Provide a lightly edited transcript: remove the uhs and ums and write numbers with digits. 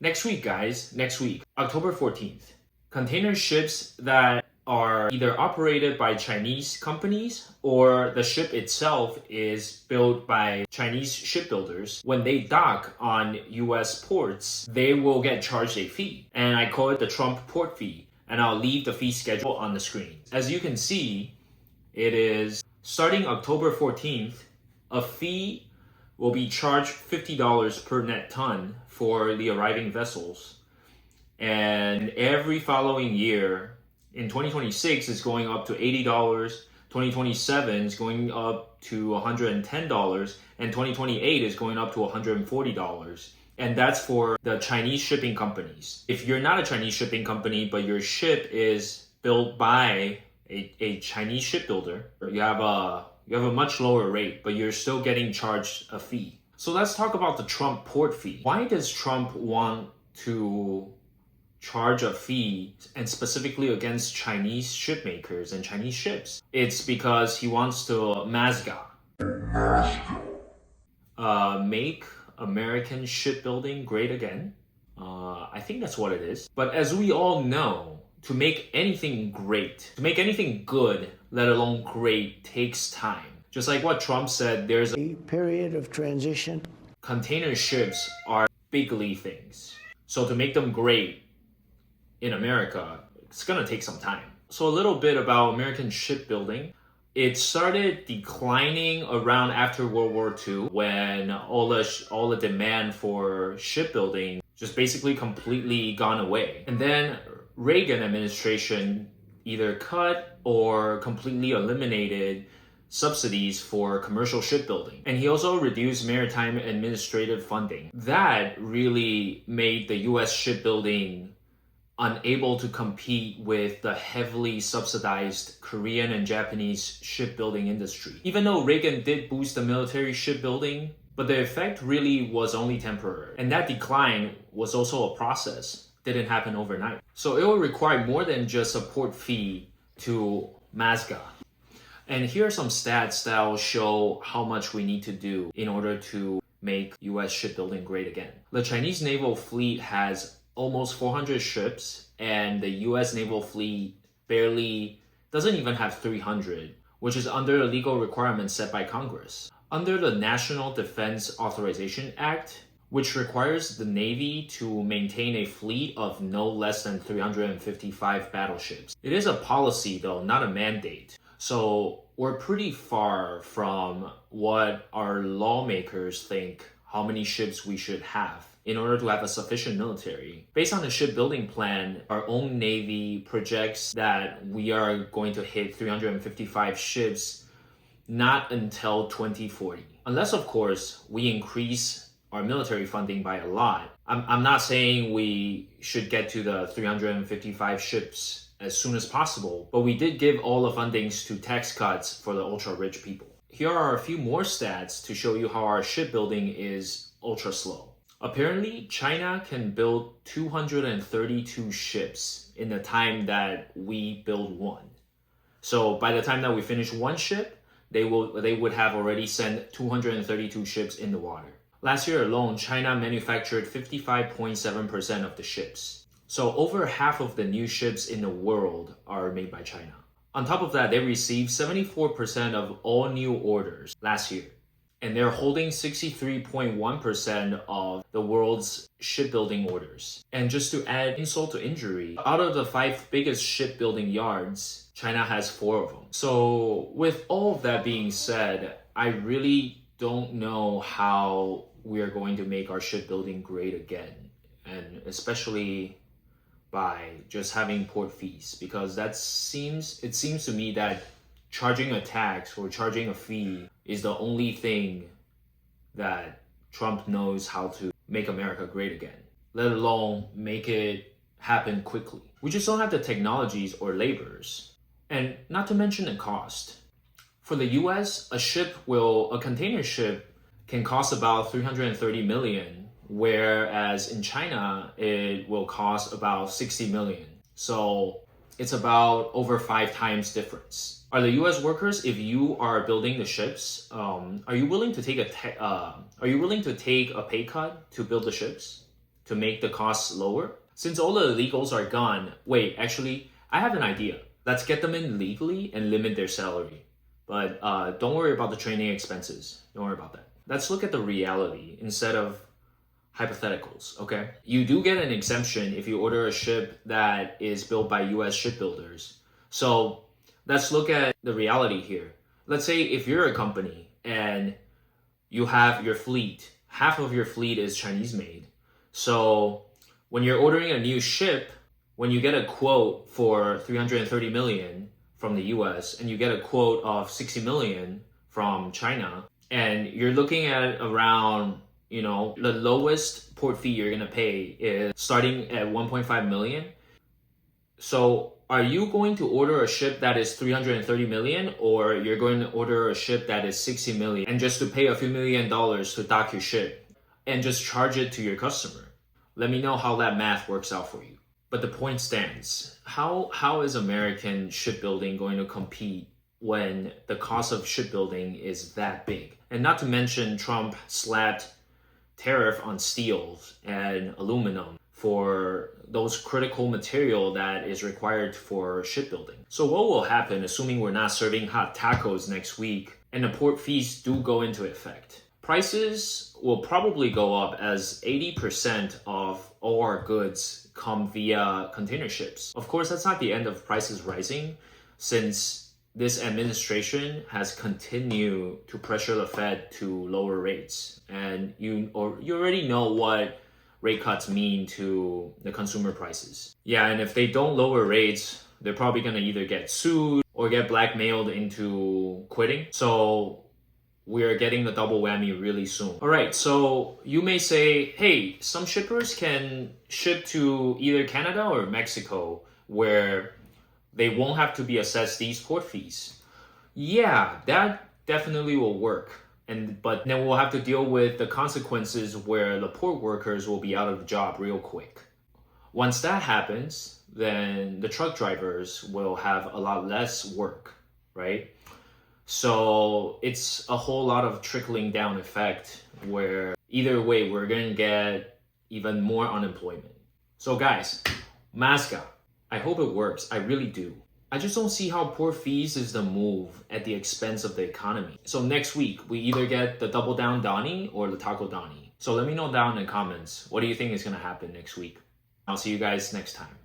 Next week, guys, next week, October 14th, container ships that are either operated by Chinese companies or the ship itself is built by Chinese shipbuilders. When they dock on US ports, they will get charged a fee. And I call it the Trump port fee. And I'll leave the fee schedule on the screen. As you can see, it is starting October 14th, a fee will be charged $50 per net ton for the arriving vessels. And every following year, in 2026, it's going up to $80. 2027 is going up to $110. And 2028 is going up to $140. And that's for the Chinese shipping companies. If you're not a Chinese shipping company, but your ship is built by a Chinese shipbuilder, you have a much lower rate, but you're still getting charged a fee. So let's talk about the Trump port fee. Why does Trump want to charge a fee, and specifically against Chinese ship makers and Chinese ships? It's because he wants to make American shipbuilding great again. I think that's what it is. But as we all know, to make anything great, to make anything good, let alone great, takes time. Just like what Trump said, there's a period of transition. Container ships are bigly things. So to make them great in America, it's gonna take some time. So a little bit about American shipbuilding. It started declining around after World War II when all the demand for shipbuilding just basically completely gone away. And then Reagan administration either cut or completely eliminated subsidies for commercial shipbuilding. And he also reduced maritime administrative funding. That really made the US shipbuilding unable to compete with the heavily subsidized Korean and Japanese shipbuilding industry. Even though Reagan did boost the military shipbuilding, but the effect really was only temporary. And that decline was also a process. Didn't happen overnight. So it will require more than just a port fee to MASGA. And here are some stats that will show how much we need to do in order to make US shipbuilding great again. The Chinese naval fleet has almost 400 ships, and the US naval fleet doesn't even have 300, which is under the legal requirements set by Congress. Under the National Defense Authorization Act, which requires the Navy to maintain a fleet of no less than 355 battleships. It is a policy though, not a mandate. So we're pretty far from what our lawmakers think how many ships we should have in order to have a sufficient military. Based on the shipbuilding plan, our own Navy projects that we are going to hit 355 ships not until 2040. Unless, of course, we increase our military funding by a lot. I'm not saying we should get to the 355 ships as soon as possible, but we did give all the fundings to tax cuts for the ultra-rich people. Here are a few more stats to show you how our shipbuilding is ultra slow. Apparently, China can build 232 ships in the time that we build one. So by the time that we finish one ship, they would have already sent 232 ships in the water. Last year alone, China manufactured 55.7% of the ships. So over half of the new ships in the world are made by China. On top of that, they received 74% of all new orders last year. And they're holding 63.1% of the world's shipbuilding orders. And just to add insult to injury, out of the 5 biggest shipbuilding yards, China has 4 of them. So with all of that being said, I really don't know how we are going to make our shipbuilding great again. And especially by just having port fees, because it seems to me that charging a tax or charging a fee is the only thing that Trump knows how to make America great again, let alone make it happen quickly. We just don't have the technologies or laborers. And not to mention the cost. For the US, a container ship can cost about $330 million, whereas in China, it will cost about $60 million. So it's about over 5 times difference. Are the U.S. workers, if you are building the ships, are you willing to take a pay cut to build the ships, to make the costs lower? Since all the illegals are gone, wait, actually, I have an idea. Let's get them in legally and limit their salary. But don't worry about the training expenses. Don't worry about that. Let's look at the reality instead of hypotheticals, okay? You do get an exemption if you order a ship that is built by US shipbuilders. So let's look at the reality here. Let's say if you're a company and you have your fleet, half of your fleet is Chinese made. So when you're ordering a new ship, when you get a quote for 330 million from the US and you get a quote of 60 million from China, and you're looking at around, the lowest port fee you're gonna pay is starting at 1.5 million. So are you going to order a ship that is 330 million, or you're going to order a ship that is 60 million and just to pay a few $1,000,000 to dock your ship and just charge it to your customer? Let me know how that math works out for you. But the point stands. How is American shipbuilding going to compete when the cost of shipbuilding is that big? And not to mention Trump slapped tariff on steel and aluminum for those critical material that is required for shipbuilding. So what will happen, assuming we're not serving hot tacos next week and the port fees do go into effect? Prices will probably go up as 80% of all our goods come via container ships. Of course, that's not the end of prices rising, since this administration has continued to pressure the Fed to lower rates. And you already know what rate cuts mean to the consumer prices. Yeah, and if they don't lower rates, they're probably gonna either get sued or get blackmailed into quitting. So we're getting the double whammy really soon. All right, so you may say, hey, some shippers can ship to either Canada or Mexico where they won't have to be assessed these port fees. Yeah, that definitely will work. But then we'll have to deal with the consequences where the port workers will be out of the job real quick. Once that happens, then the truck drivers will have a lot less work, right? So it's a whole lot of trickling down effect where either way, we're going to get even more unemployment. So guys, MASCA, I hope it works. I really do. I just don't see how port fees is the move at the expense of the economy. So next week, we either get the double down Donnie or the taco Donnie. So let me know down in the comments, what do you think is going to happen next week? I'll see you guys next time.